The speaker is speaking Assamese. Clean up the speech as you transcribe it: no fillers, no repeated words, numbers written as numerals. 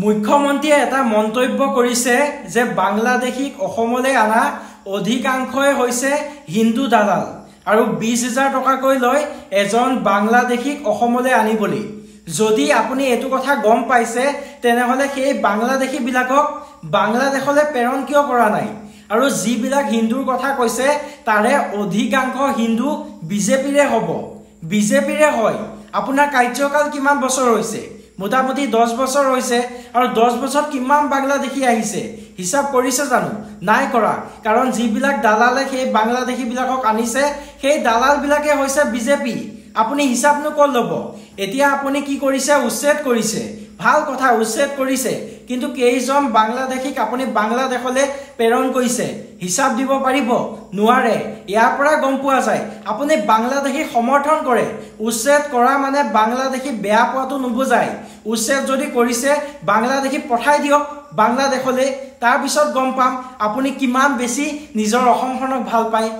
মুখ্যমন্ত্ৰীয়ে এটা মন্তব্য কৰিছে যে বাংলাদেশীক অসমলৈ আনা অধিকাংশই হৈছে হিন্দু দালাল আৰু 20,000 টকাকৈ লৈ এজন বাংলাদেশীক অসমলৈ আনিবলি। যদি আপুনি এটো কথা গম পাইছে তেনেহলে সেই বাংলাদেশী বিলাকক বাংলাদেশলৈ প্ৰেৰণ কিয় কৰা নাই? আৰু যিবিলাক হিন্দুৰ কথা কৈছে তাৰে অধিকাংশ হিন্দু বিজেপিৰে হ'ব, বিজেপিৰে হয়। আপোনাৰ কাৰ্যকাল কিমান বছৰ হৈছে? মোটামুটি 10 বছৰ হৈছে আৰু 10 বছৰত কিমান বাংলাদেশী আহিছে হিসাব কৰিছে জানো? নাই কৰা। কাৰণ যিবিলাক দালালে সেই বাংলাদেশী বিলাকক আনিছে সেই দালাল বিলাকে হৈছে বিজেপি। আপুনি হিসাব নো ক'ত ল'ব? এতিয়া আপুনি কি কৰিছে? উচ্ছেদ কৰিছে, ভাল কথা, উচ্ছেদ কৰিছে, কিন্তু কেইজন বাংলাদেশীক আপুনি বাংলাদেশলৈ প্ৰেৰণ কৰিছে হিসাব দিব পাৰিব? নোৱাৰে। ইয়াৰ পৰা গম পোৱা যায় আপুনি বাংলাদেশী সমৰ্থন কৰে। উচ্ছেদ কৰা মানে বাংলাদেশী বেয়া পোৱাটো নুবুজায়। উচ্ছেদ যদি কৰিছে বাংলাদেশী পঠাই দিয়ক বাংলাদেশলৈ, তাৰ পিছত গম পাম আপুনি কিমান বেছি নিজৰ অসমখনক ভাল পায়।